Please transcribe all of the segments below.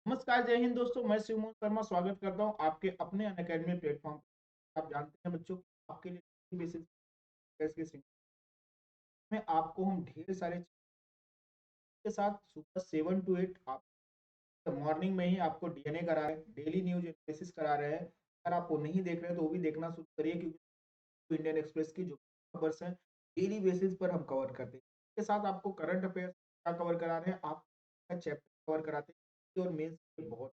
नमस्कार, जय हिंद दोस्तों। मैं शिवमोहन शर्मा स्वागत करता हूं आपके अपने अनअकैडमी प्लेटफॉर्म पर। आप जानते हैं बच्चों, आपके लिए बेसिस के में आपको हम ढेर सारे चीज़ के साथ सुबह 7 to 8 आप मॉर्निंग में ही आपको डीएनए करा रहे हैं, डेली न्यूज एनालिसिस करा रहे हैं। अगर आप वो नहीं देख रहे हैं तो वो भी देखना शुरू करिए, क्योंकि इंडियन एक्सप्रेस की जो खबर्स हैं डेली बेसिस पर हम कवर करते हैं। इसके साथ आपको करंट अफेयर्स क्या कवर करा रहे हैं, आप चैप्टर कवर कराते हैं और मेंस के बहुत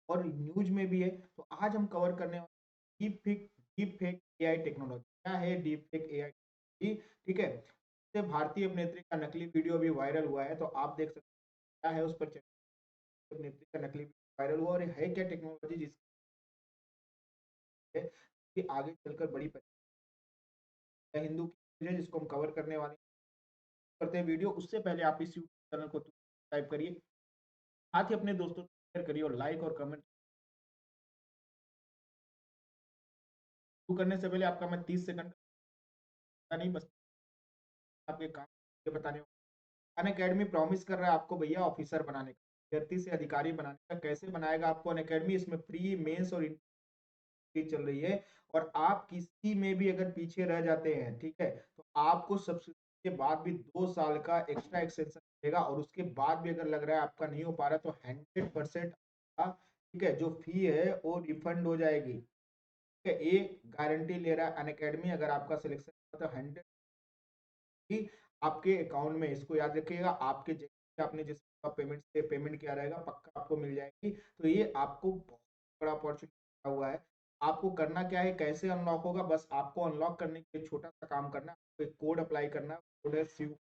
और न्यूज में भी है। तो आज हम कवर करने वाले डीप फेक एआई टेक्नोलॉजी। क्या है डीप फेक एआई टेक्नोलॉजी? ठीक है, इससे भारतीय अभिनेत्री का नकली वीडियो भी वायरल हुआ है, तो आप देख सकते हैं क्या है उस पर। अभिनेत्री का नकली वीडियो वायरल हुआ और ये है क्या टेक्नोलॉजी जिससे कि आगे चलकर बड़ी हिंदू की है, जिसको हम कवर करने वाले करते हैं वीडियो। उससे पहले आप इस यूट्यूब चैनल को सब्सक्राइब करिए, साथ ही अपने दोस्तों को शेयर करिए और लाइक और कमेंट शुरू करने से पहले आपका मैं 30 सेकंड का नहीं, बस आपके काम ये बताने। अन अकेडमी प्रॉमिस कर रहा है आपको भैया ऑफिसर बनाने का, विद्यार्थी से अधिकारी बनाने का। कैसे बनाएगा आपको अन अकेडमी? इसमें प्री मेंस और इंटरव्यू चल रही है, और आप किसी में भी अगर पीछे रह जाते हैं, ठीक है, तो आपको सब्सिडी के बाद भी 2 साल का एक्स्ट्रा एक्सटेंशन मिलेगा। और उसके बाद भी अगर लग रहा है आपका नहीं हो पा रहा, तो 100% ठीक है जो फी है वो रिफंड हो जाएगी। ठीक है, ये गारंटी ले रहा है अन अकेडमी। अगर आपका सिलेक्शन तो 100 कि आपके अकाउंट में, इसको याद रखिएगा, आपके जैसे आपने जिस पेमेंट से पेमेंट किया रहेगा पक्का आपको मिल जाएगी। तो ये आपको बहुत बड़ा अपॉर्चुनिटी हुआ है। आपको करना क्या है, कैसे अनलॉक होगा? बस आपको अनलॉक करने के लिए छोटा सा काम करना है, आपको एक कोड अप्लाई करना है। कोड है सीयू।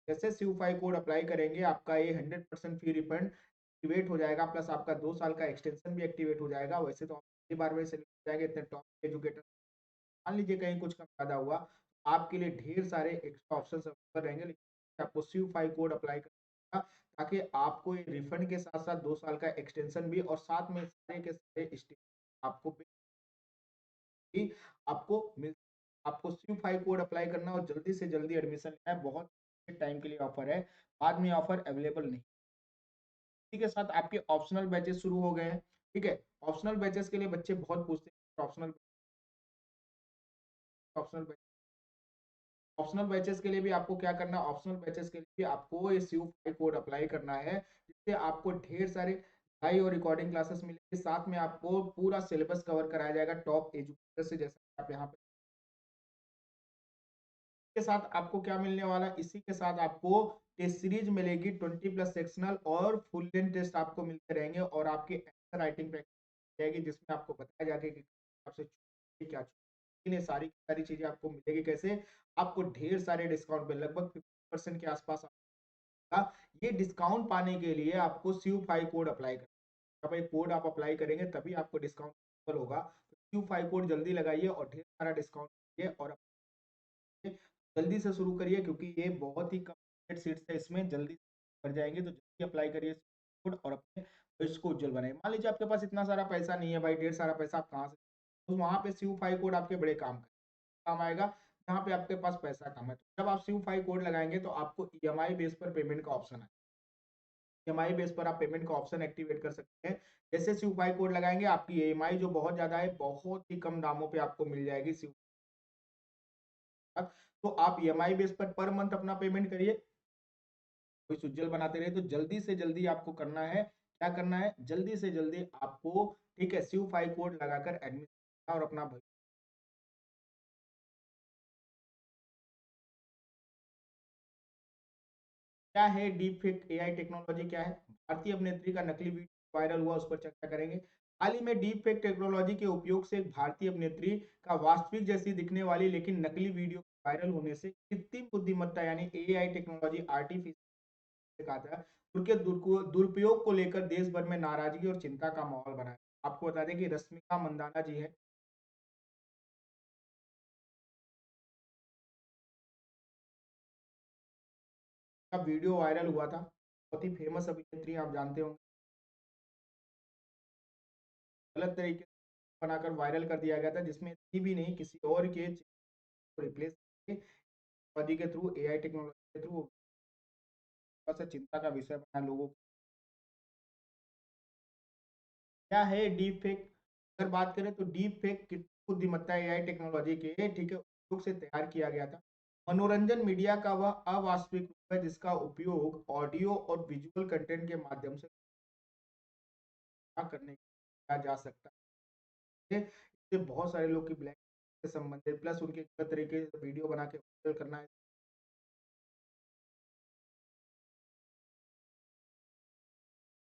जैसे सीयू5 कोड अप्लाई करेंगे, आपका ये 100% फी रिफंड एक्टिवेट हो जाएगा, प्लस आपका 2 साल का एक्सटेंशन भी एक्टिवेट हो जाएगा। वैसे तो आप पहली बार में सेलेक्ट हो जाएंगे, इतने टॉप एजुकेटर। मान लीजिए कहीं कुछ कम ज़्यादा हुआ, तो आपके लिए ढेर सारे एक्स्ट्रा ऑप्शन अवेलेबल रहेंगे, लेकिन आपको सीयू5 कोड अप्लाई करना होगा, ताकि आपको ये रिफंड के साथ साथ 2 साल का एक्सटेंशन भी, और साथ में सारे के सारे आपको भी आपको मिल। आपको सीयू5 कोड अप्लाई करना और जल्दी से जल्दी एडमिशन लेना है। बहुत टाइम के लिए ऑफर है, बाद में ऑफर अवेलेबल नहीं। इसी के साथ आपके ऑप्शनल बैचेस शुरू हो गए हैं। ठीक है, ऑप्शनल बैचेस के लिए बच्चे बहुत पूछते हैं। ऑप्शनल ऑप्शनल बैचेस के लिए भी आपको क्या करना है, ऑप्शनल बैचेस के लिए भी आपको ये सीयू5 कोड अप्लाई करना है, जिससे आपको ढेर सारे लाइव और रिकॉर्डिंग क्लासेस मिलेंगे। साथ में आपको पूरा सिलेबस कवर कराया जाएगा टॉप एजुकेटर से, जैसा आप यहाँ पे। के साथ आपको क्या मिलने वाला है, इसी के साथ आपको टेस्ट सीरीज मिलेगी, 20+ सेक्शनल और फुल लेंथ टेस्ट आपको मिलते रहेंगे, और आपकी आंसर राइटिंग प्रैक्टिस जाएगी, जिसमें आपको बताया जाएगा कि आपसे क्या ये सारी सारी चीजें आपको मिलेगी। कैसे? आपको ढेर सारे डिस्काउंट पे, लगभग 50% के आसपास आपका। ये डिस्काउंट पाने के लिए आपको सीयू5 कोड अप्लाई करना। भाई कोड आप अप्लाई करेंगे तभी आपको डिस्काउंट होगा। तो सीयू5 कोड जल्दी लगाइए और ढेर सारा डिस्काउंट और जल्दी से शुरू करिए, क्योंकि ये बहुत ही कम सीट्स है, इसमें जल्दी भर जाएंगे। तो जल्दी अप्लाई करिए कोड और अपने भविष्य को उज्जवल बनाइए। मान लीजिए आपके पास इतना सारा पैसा नहीं है भाई, ढेर सारा पैसा आप कहाँ से, तो वहां पे सीयू5 कोड आपके बड़े काम आएगा, जहाँ पे आपके पास पैसा कम है। तो जब आप सीयू5 कोड लगाएंगे तो आपको ईएमआई बेस पर पेमेंट का ऑप्शन है। ईएमआई बेस पर आप पेमेंट का ऑप्शन एक्टिवेट कर सकते हैं। जैसे सीयू5 कोड लगाएंगे, आपकी ईएमआई जो बहुत ज्यादा है, बहुत ही कम दामों पे आपको मिल जाएगी। तो आप ईएमआई बेस पर मंथ अपना पेमेंट करिए, कोई उज्जवल बनाते रहे। तो जल्दी से जल्दी आपको करना है, क्या करना है, जल्दी से जल्दी आपको, ठीक है, सीयू5 कोड लगाकर एडमिशन और अपना भविष्य। क्या है डीप फेक एआई टेक्नोलॉजी? क्या है? भारतीय अभिनेत्री का नकली वीडियो वायरल हुआ, उस पर चर्चा करेंगे। हाल ही में डीप फेक टेक्नोलॉजी के उपयोग से एक भारतीय अभिनेत्री का वास्तविक जैसी दिखने वाली लेकिन नकली वीडियो वायरल होने से कृत्रिम बुद्धिमत्ता यानी एआई टेक्नोलॉजी, आर्टिफिशियल कहा था, उनके दुरुपयोग को लेकर देश भर में नाराजगी और चिंता का माहौल बना है। आपको बता दें कि रश्मिका मंदाना जी है, का वीडियो वायरल हुआ था। बहुत ही फेमस अभिनेत्री आप जानते होंगे। गलत तरीके से बनाकर वायरल कर दिया गया था, जिसमें थी भी नहीं, किसी और के रिप्लेस टेक्नोलॉजी के थ्रू, एआई टेक्नोलॉजी के थ्रू। थोड़ा सा चिंता का विषय बना लोगों को। क्या है डीप फेक? अगर बात करें तो डीप फेक कृत्रिम बुद्धिमत्ता एआई टेक्नोलॉजी के ठीक है उपयोग से तैयार किया गया था। मनोरंजन मीडिया का वह अवास्तविक रूप है जिसका उपयोग ऑडियो और विजुअल कंटेंट के माध्यम से करने किया जा सकता है। इससे बहुत सारे लोग की ब्लैक से संबंधित प्लस उनके गलत तरीके से वीडियो बना के वायरल करना है।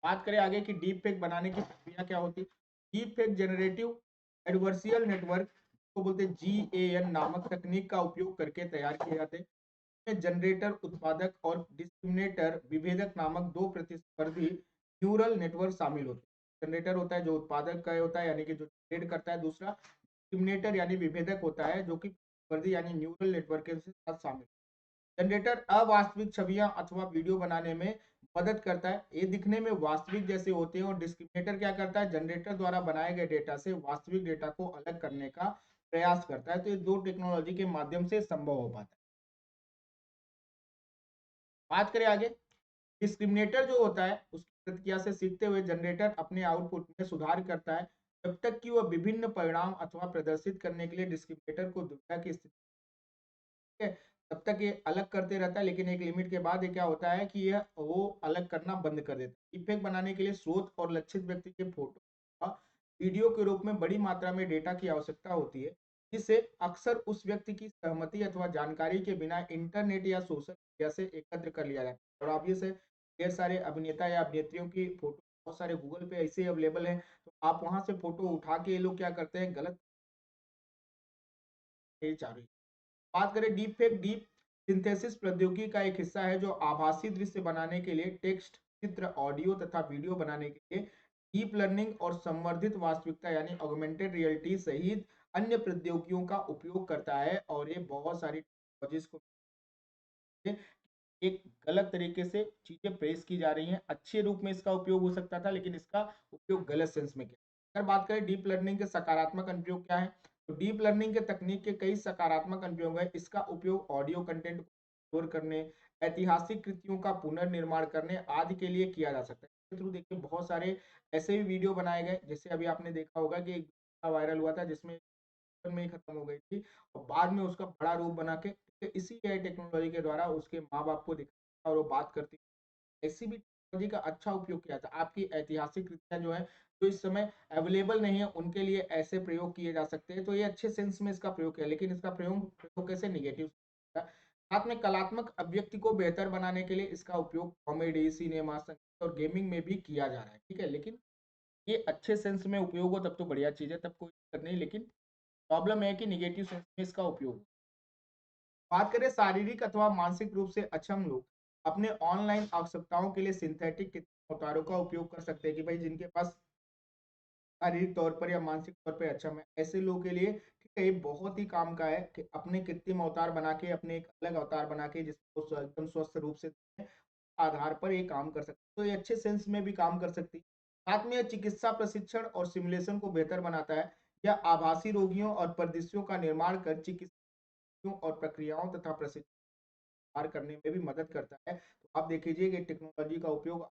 बात करें आगे कि डीप फेक बनाने की प्रक्रिया क्या होती है। डीप फेक जनरेटिव एडवर्सियल नेटवर्क को बोलते हैं GAN नामक तकनीक का उपयोग करके तैयार किए जाते हैं। इसमें जनरेटर उत्पादक और डिस्क्रिमिनेटर विभेदक नामक दो प्रतिस्पर्धी न्यूरल नेटवर्क शामिल होते हैं। जनरेटर होता है जो उत्पादक का होता है यानी कि जो जनरेट करता है, दूसरा डिस्क्रिमिनेटर यानी विभेदक होता है जो कि प्रतिस्पर्धी यानी न्यूरल नेटवर्क के साथ शामिल। जनरेटर अवास्तविक छवियां अथवा वीडियो बनाने में मदद करता है, ये दिखने में वास्तविक जैसे होते हैं। और डिस्क्रिमिनेटर क्या करता है, जनरेटर द्वारा बनाए गए डेटा से वास्तविक डेटा को अलग करने का प्रयास करता है। तो ये दो टेक्नोलॉजी के माध्यम से संभव हो पाता है। बात करें आगे, डिस्क्रिमिनेटर जो होता है उसकी प्रतिक्रिया से सीखते हुए जनरेटर अपने आउटपुट में सुधार करता है जब तक कि वह विभिन्न परिणाम अथवा प्रदर्शित करने के लिए डिस्क्रिमिनेटर को दुविधा की स्थिति है तब तक ये अलग करते रहता है, लेकिन एक लिमिट के बाद ये क्या होता है कि यह वो अलग करना बंद कर देता है। इफेक्ट बनाने के लिए स्रोत और लक्षित व्यक्ति के फोटो वीडियो के रूप में बड़ी मात्रा में डेटा की आवश्यकता होती है, जिसे अक्सर उस व्यक्ति की सहमति अथवा जानकारी के बिना इंटरनेट या सोशल मीडिया से एकत्र कर लिया जाता है। और आप ये से ढेर सारे अभिनेता या अभिनेत्रियों की फोटो बहुत सारे गूगल पे ऐसे अवेलेबल हैं, तो आप वहां से फोटो उठा के ये लोग क्या करते हैं, गलत चाह रही। बात करें डीप फेक, डीप सिंथेसिस प्रौद्योगिकी का एक हिस्सा है जो आभासी दृश्य बनाने के लिए टेक्स्ट, चित्र, ऑडियो तथा वीडियो बनाने के लिए डीप लर्निंग और संवर्धित वास्तविकता यानी ऑगमेंटेड रियलिटी सहित अन्य प्रौद्योगिकियों का उपयोग करता है। और ये बहुत सारी टेक्नोलॉजीज को एक गलत तरीके से चीजें प्रेस की जा रही हैं। अच्छे रूप में इसका उपयोग हो सकता था, लेकिन इसका उपयोग गलत सेंस में किया। अगर बात करें डीप लर्निंग के सकारात्मक अनुप्रयोग क्या है, तो डीप लर्निंग के तकनीक के कई सकारात्मक अनुप्रयोग है। इसका उपयोग ऑडियो कंटेंट को स्टोर करने, ऐतिहासिक कृतियों का पुनर्निर्माण करने आदि के लिए किया जा सकता है। इसके थ्रू देखिए बहुत सारे ऐसे भी वीडियो बनाए गए, जैसे अभी आपने देखा होगा कि एक वायरल हुआ था जिसमें में ही खत्म हो गई थी और बाद में उसका बड़ा रूप बना के इसी एआई टेक्नोलॉजी के द्वारा उसके माँ बाप को दिखा और वो बात करती। ऐसी भी टेक्नोलॉजी का अच्छा उपयोग किया था। आपकी ऐतिहासिक कृतियां जो है जो इस समय अवेलेबल नहीं है उनके लिए ऐसे प्रयोग किए जा सकते हैं। तो ये अच्छे सेंस में इसका प्रयोग किया, लेकिन इसका प्रयोग कैसे निगेटिव। साथ में कलात्मक अभिव्यक्ति को बेहतर बनाने के लिए इसका उपयोग कॉमेडी, सिनेमा, संगीत और गेमिंग में भी किया जा रहा है। ठीक है, लेकिन ये अच्छे सेंस में उपयोग हो तब तो बढ़िया चीज है, तब कोई दिक्कत नहीं। लेकिन प्रॉब्लम है कि निगेटिव सेंस में इसका उपयोग। बात करें शारीरिक अथवा मानसिक रूप से अक्षम लोग अपने ऑनलाइन आवश्यकताओं के लिए सिंथेटिक अवतारों का उपयोग कर सकते हैं। कि भाई जिनके पास शारीरिक तौर पर या मानसिक तौर पर अक्षम है, ऐसे लोगों के लिए ठीक है ये बहुत ही काम का है कि अपने कृत्रिम अवतार बना के, अपने एक अलग अवतार बना के जिसको एकदम स्वस्थ रूप से आधार पर ये काम कर सकते, तो ये अच्छे सेंस में भी काम कर सकती है। साथ में चिकित्सा प्रशिक्षण और सिमुलेशन को बेहतर बनाता है। यह आभासी रोगियों और परिदृश्यों का निर्माण कर चिकित्सा और प्रक्रियाओं तथा प्रशिक्षण करने में भी मदद करता है। तो आप देख लीजिए कि टेक्नोलॉजी का उपयोग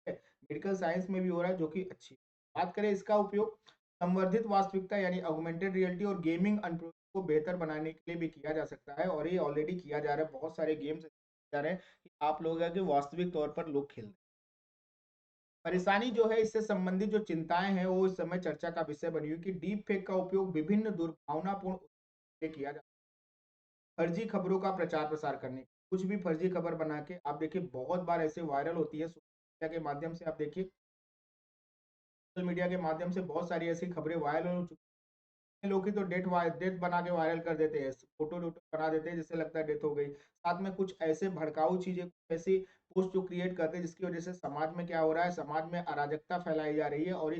मेडिकल साइंस में भी हो रहा है, जो कि अच्छी बात करें। इसका उपयोग संवर्धित वास्तविकता यानी ऑगमेंटेड रियलिटी और गेमिंग अनुप्रयोग को बेहतर बनाने के लिए भी किया जा सकता है। और ये ऑलरेडी किया जा रहा है, बहुत सारे गेम्स जा रहे हैं कि आप लोग हैं कि वास्तविक तौर पर लोग खेल रहे हैं। परेशानी जो है इससे संबंधित जो चिंताएं हैं वो इस समय चर्चा का विषय बनी हुई कि डीप फेक का उपयोग विभिन्न दुर्भावनापूर्ण उद्देश्य किया जा, फर्जी खबरों का प्रचार प्रसार करने, कुछ भी फर्जी खबर बना के आप देखिए बहुत बार ऐसे वायरल होती है। सोशल मीडिया के माध्यम से आप देखिए, सोशल मीडिया के माध्यम से बहुत सारी ऐसी खबरें वायरल हो चुकी हैं। लोग की तो डेथ बना के वायरल कर देते हैं, फोटो वोटो बना देते हैं जिससे लगता है डेथ हो गई। साथ में कुछ ऐसे भड़काऊ चीजें, कुछ ऐसी पोस्ट जो क्रिएट करते हैं जिसकी वजह से समाज में क्या हो रहा है, समाज में अराजकता फैलाई जा रही है। और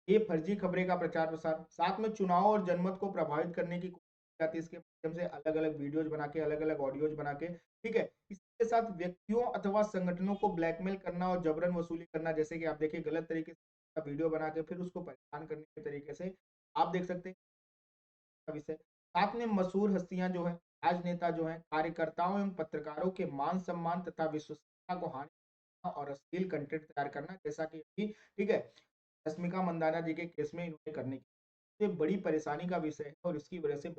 ये फर्जी खबरें का प्रचार प्रसार, साथ में चुनाव और जनमत को प्रभावित करने की कोशिश की जाती है इसके माध्यम से, अलग अलग वीडियोज बना के, अलग अलग ऑडियोज बना के। ठीक है, इसके साथ व्यक्तियों अथवा संगठनों को ब्लैकमेल करना और जबरन वसूली करना, जैसे कि आप देखिए गलत तरीके से वीडियो बना के फिर उसको परेशान करने के तरीके से आप देख सकते हैं विषय। साथ में मशहूर हस्तियां जो है, राजनेता जो है, कार्यकर्ताओं एवं पत्रकारों के मान सम्मान तथा विश्वसनीयता को हानि और अश्लील कंटेंट तैयार करना, जैसा कि अभी ठीक है रश्मिका मंदाना जी के केस में इन्होंने करने की, ये बड़ी परेशानी का विषय है और इसकी वजह से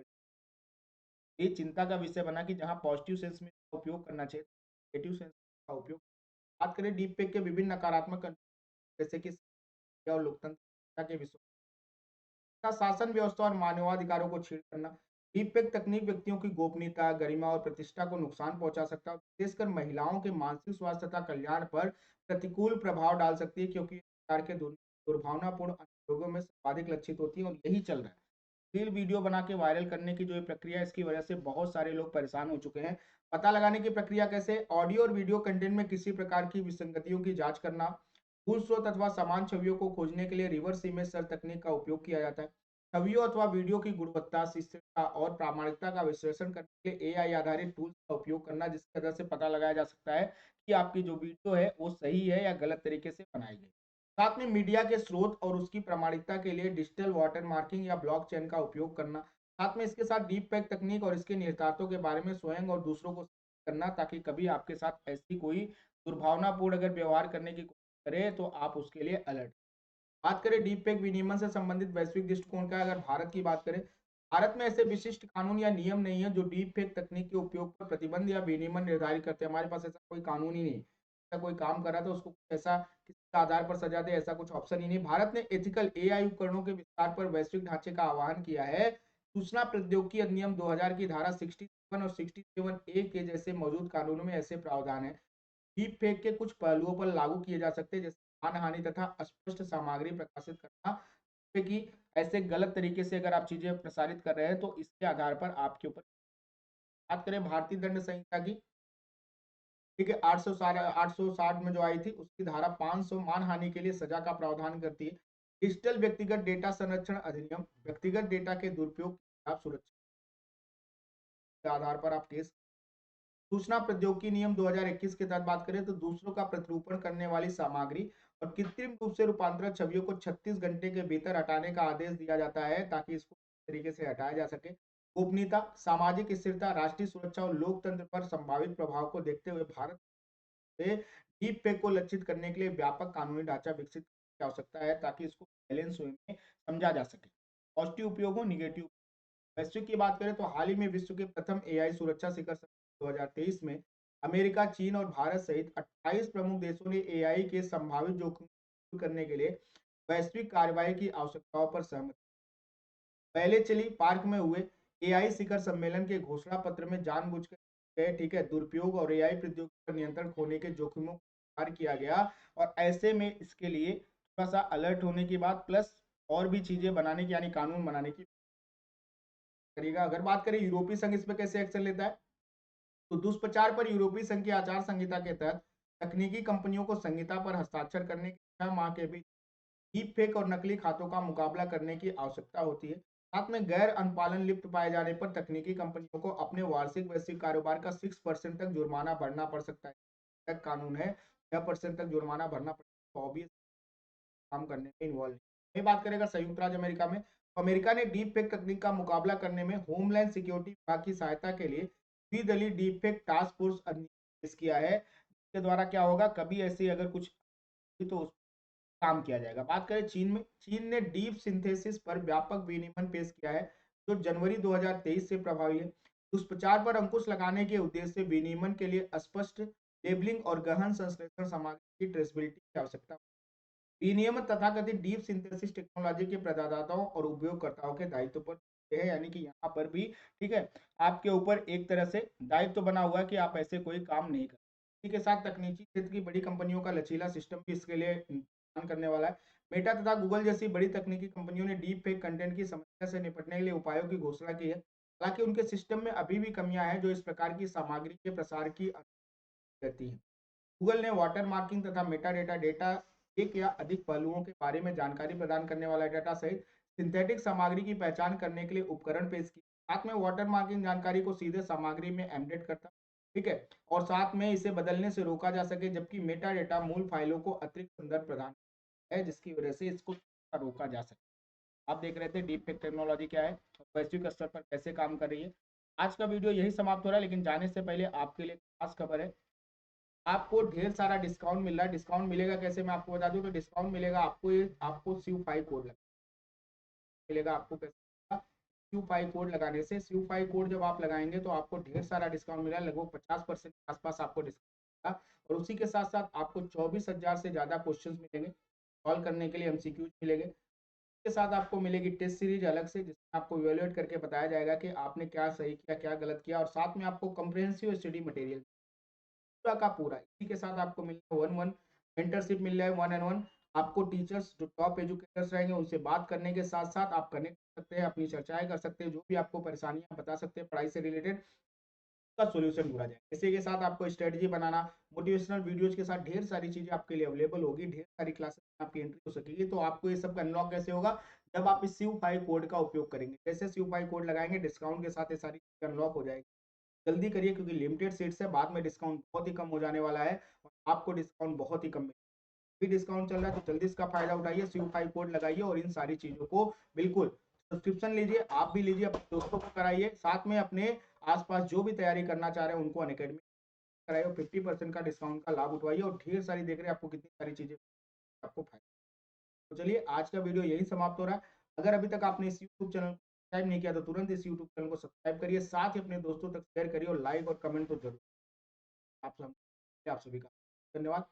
ये चिंता का विषय बना कि जहां पॉजिटिव सेंस में उपयोग करना चाहिए, नेगेटिव सेंस का उपयोग। बात करें डीप फेक के विभिन्न नकारात्मक जैसे कि और लोकतंत्र के विषय का शासन व्यवस्था और मानवाधिकारों को छीड़ करना। डीपफेक तकनीक व्यक्तियों की गोपनीयता, गरिमा और प्रतिष्ठा को नुकसान पहुंचा सकता है, विशेषकर महिलाओं के मानसिक स्वास्थ्य तथा कल्याण पर प्रतिकूल प्रभाव डाल सकती है, क्योंकि इस प्रकार के दुर्भावनापूर्ण अनुप्रयोगों में सर्वाधिक लक्षित होती है और यही चल रहा है। रील वीडियो बना के वायरल करने की जो ये प्रक्रिया है, इसकी वजह से बहुत सारे लोग परेशान हो चुके हैं। पता लगाने की प्रक्रिया कैसे? ऑडियो और वीडियो कंटेंट में किसी प्रकार की विसंगतियों की जांच करना। मूल स्रोत अथवा समान छवियों को खोजने के लिए रिवर्स इमेज सर्च तकनीक का उपयोग किया जाता है। छवियों अथवा वीडियो की गुणवत्ता, शिष्टता और प्रामाणिकता का विश्लेषण करने के लिए एआई आधारित टूल्स का उपयोग करना, जिसकी वजह से पता लगाया जा सकता है कि आपकी जो वीडियो है वो सही है या गलत तरीके से बनाई गई। साथ में मीडिया के स्रोत और उसकी प्रामाणिकता के लिए डिजिटल वाटर मार्किंग या ब्लॉकचेन का उपयोग करना। साथ में इसके साथ डीप फेक तकनीक और इसके निहितार्थों के बारे में स्वयं और दूसरों को करना, ताकि कभी आपके साथ ऐसी कोई दुर्भावनापूर्ण अगर व्यवहार करने की कोशिश करे तो आप उसके लिए अलर्ट। बात करें डीप फेक विनियमन से संबंधित वैश्विक दृष्टिकोण का, अगर भारत की बात करें, भारत में ऐसे विशिष्ट कानून या नियम नहीं है जो डीप फेक तकनीक के उपयोग पर प्रतिबंध या विनियमन निर्धारित करते हैं। हमारे पास ऐसा कोई कानून ही नहीं, ऐसा कोई काम कर रहा था उसको ऐसा किसी आधार पर सजा दे, ऐसा कुछ ऑप्शन ही नहीं। भारत ने एथिकल एआई उपकरणों के विस्तार पर वैश्विक ढांचे का आह्वान किया है। सूचना प्रौद्योगिकी अधिनियम 2000 की धारा 67 और 67A के जैसे मौजूद कानूनों में ऐसे प्रावधान है डीप फेक के कुछ पहलुओं पर लागू किए जा सकते हैं, जैसे मानहानि तथा अस्पष्ट सामग्री प्रकाशित करना, कि ऐसे गलत तरीके से अगर आप चीजें प्रसारित कर रहे हैं तो इसके आधार पर आपके ऊपर। बात करें भारतीय दंड संहिता की, ठीक है 860 में जो आई थी उसकी धारा 500 मानहानि के लिए सजा का प्रावधान करती है। डिजिटल व्यक्तिगत डेटा संरक्षण अधिनियम व्यक्तिगत डेटा के दुरुपयोग की सुरक्षा के आधार पर आप केस। सूचना प्रौद्योगिकी नियम 2021 के तहत बात करें तो दूसरों का प्रतिरूपण करने वाली सामग्री और कृत्रिम रूप से रूपांतरित छवियों को 36 घंटे के भीतर हटाने का आदेश दिया जाता है, ताकि इसको तरीके से हटाया जा सके। गोपनीयता, सामाजिक स्थिरता, राष्ट्रीय सुरक्षा और लोकतंत्र पर संभावित प्रभाव को देखते हुए भारत से डीप फेक को लक्षित करने के लिए व्यापक कानूनी ढांचा विकसित करने की आवश्यकता है, ताकि इसको बैलेंस वे में समझा जा सके। पॉजिटिव उपयोग, निगेटिव। वैश्विक की बात करें तो हाल ही में विश्व के प्रथम एआई सुरक्षा शिखर 2023 में अमेरिका, चीन और भारत सहित 28 प्रमुख देशों ने एआई के संभावित जोखिम को दूर करने के लिए वैश्विक कार्रवाई की आवश्यकताओं पर सहमति। पहले चली पार्क में हुए एआई शिखर सम्मेलन के घोषणा पत्र में जानबूझकर ठीक है दुरुपयोग और एआई प्रौद्योगिकी पर नियंत्रण खोने के जोखिमों को किया गया, और ऐसे में इसके लिए थोड़ा सा अलर्ट होने की बात प्लस और भी चीजें बनाने की यानी कानून बनाने की करेगा। अगर बात करें यूरोपीय संघ इस पर कैसे एक्शन लेता है, तो दुष्प्रचार पर यूरोपीय संघ की आचार संहिता के तहत तकनीकी कंपनियों को संहिता पर हस्ताक्षर करने के 6 माह के बीच डीप फेक और नकली खातों का मुकाबला करने की आवश्यकता होती है। साथ में गैर अनुपालन लिप्त पाए जाने पर तकनीकी कंपनियों को अपने वार्षिक वैश्विक कारोबार का 6% तक जुर्माना भरना पड़ सकता है। तक कानून है 6% तक जुर्माना भरना पड़ता है, काम करने में इन्वॉल्व नहीं। बात करेगा संयुक्त राज्य अमेरिका में, तो अमेरिका ने डीप फेक तकनीक का मुकाबला करने में होमलैंड सिक्योरिटी विभाग की सहायता के लिए द्विदलीय डीप फेक टास्क फोर्स पेश किया है, जिसके द्वारा क्या होगा कभी ऐसी अगर कुछ तो उस काम किया जाएगा। बात करें चीन में, चीन ने डीप सिंथेसिस पर व्यापक विनियमन पेश किया है, जो जनवरी 2023 से प्रभावी है। दुष्प्रचार पर अंकुश लगाने के उद्देश्य से विनियमन के लिए स्पष्ट लेबलिंग और गहन संश्लेषण सामग्री की ट्रेसेबिलिटी की आवश्यकता। विनियमन तथाकथित डीप सिंथेसिस टेक्नोलॉजी के प्रदाताओं और उपयोगकर्ताओं के दायित्व पर है, यानी कि यहाँ पर भी ठीक है आपके ऊपर एक तरह से दायित्व तो बना हुआ है कि आप ऐसे कोई काम नहीं करें। इसी के साथ तकनीकी क्षेत्र की बड़ी कंपनियों का लचीला सिस्टम भी इसके लिए प्रदान करने वाला है। मेटा तथा गूगल जैसी बड़ी तकनीकी कंपनियों ने डीप फेक कंटेंट की समस्या से निपटने के लिए उपायों की घोषणा की है। हालांकि उनके सिस्टम में अभी भी कमियां हैं जो इस प्रकार की सामग्री के प्रसार की अनुमति देती है। गूगल ने वाटर मार्किंग तथा मेटा डेटा डेटा एक या अधिक पहलुओं के बारे में जानकारी प्रदान करने वाला डेटा सहित सिंथेटिक सामग्री की पहचान करने के लिए उपकरण पेश किए। साथ में वाटर मार्किंग जानकारी को सीधे सामग्री में एम्बेड करता, ठीक है, और साथ में इसे बदलने से रोका जा सके, जबकि मेटा डेटा मूल फाइलों को अतिरिक्त संदर्भ प्रदान है, जिसकी वजह से इसको रोका जा सके। आप देख रहे थे डीप फेक टेक्नोलॉजी क्या है और वैश्विक स्तर पर कैसे काम कर रही है। आज का वीडियो यही समाप्त हो रहा है, लेकिन जाने से पहले आपके लिए खास खबर है। आपको ढेर सारा डिस्काउंट मिल रहा है। डिस्काउंट मिलेगा कैसे, मैं आपको बता दूं। तो डिस्काउंट मिलेगा आपको, ये आपको SIV5 कोड मिलेगा। आपको कैसे SIV5 कोड लगाने से, SIV5 कोड जब आप लगाएंगे तो आपको ढेर सारा डिस्काउंट मिला, लगभग 50% के आसपास आपको डिस्काउंट। और उसी के साथ साथ आपको 24,000 से ज्यादा क्वेश्चन मिलेंगे सॉल्व करने के लिए, MCQs मिलेंगे। के साथ आपको मिलेगी टेस्ट सीरीज अलग से, जिसमें आपको इवेलुएट करके बताया जाएगा कि आपने क्या सही किया, क्या गलत किया। और साथ में आपको कम्प्रिहेंसिव स्टडी मटेरियल पूरा का पूरा, इसी के साथ आपको मिल रहा है 1-1 मेंटरशिप मिल रहा है, 1-on-1। आपको टीचर्स जो टॉप एजुकेटर्स रहेंगे उनसे बात करने के साथ साथ आप कनेक्ट कर सकते हैं, अपनी चर्चाएं कर सकते हैं, जो भी आपको परेशानियां बता सकते हैं पढ़ाई से रिलेटेड, का सॉल्यूशन ढूंढा जाए। इसी के साथ आपको स्ट्रेटजी बनाना, मोटिवेशनल वीडियोज के साथ ढेर सारी चीजें आपके लिए अवेलेबल होगी, ढेर सारी क्लासेस में आपकी एंट्री हो सकेगी। तो आपको ये सब अनलॉक कैसे होगा, जब आप इस SIV5 कोड का उपयोग करेंगे। जैसे SIV5 कोड लगाएंगे, डिस्काउंट के साथ ये सारी चीजें अनलॉक हो जाएगी। जल्दी करिए, क्योंकि लिमिटेड सीट्स है, बाद में डिस्काउंट बहुत ही कम हो जाने वाला है और आपको डिस्काउंट बहुत ही कम मिलेगा। भी डिस्काउंट चल रहा है तो जल्दी इसका फायदा उठाइए, SIV5 कोड लगाइए और इन सारी चीजों को बिल्कुल सब्सक्रिप्शन लीजिए, आप भी लीजिए, अपने दोस्तों को कराइए, साथ में अपने आसपास जो भी तैयारी करना चाह रहे हैं उनको अनअकैडमी कराइए और 50% का डिस्काउंट का लाभ उठवाइए। और ढेर सारी देख रहे हैं आपको कितनी सारी चीजें आपको फायदा। तो चलिए आज का वीडियो यही समाप्त हो रहा है। अगर अभी तक आपने इस यूट्यूब चैनल को सब्सक्राइब नहीं किया तो तुरंत इस यूट्यूब चैनल को सब्सक्राइब करिए, साथ ही अपने दोस्तों तक शेयर करिए और लाइक और कमेंट तो जरूर। आप सभी का धन्यवाद।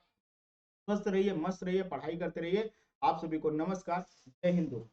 स्वस्थ रहिए, मस्त रहिए, पढ़ाई करते रहिए। आप सभी को नमस्कार, जय हिंद।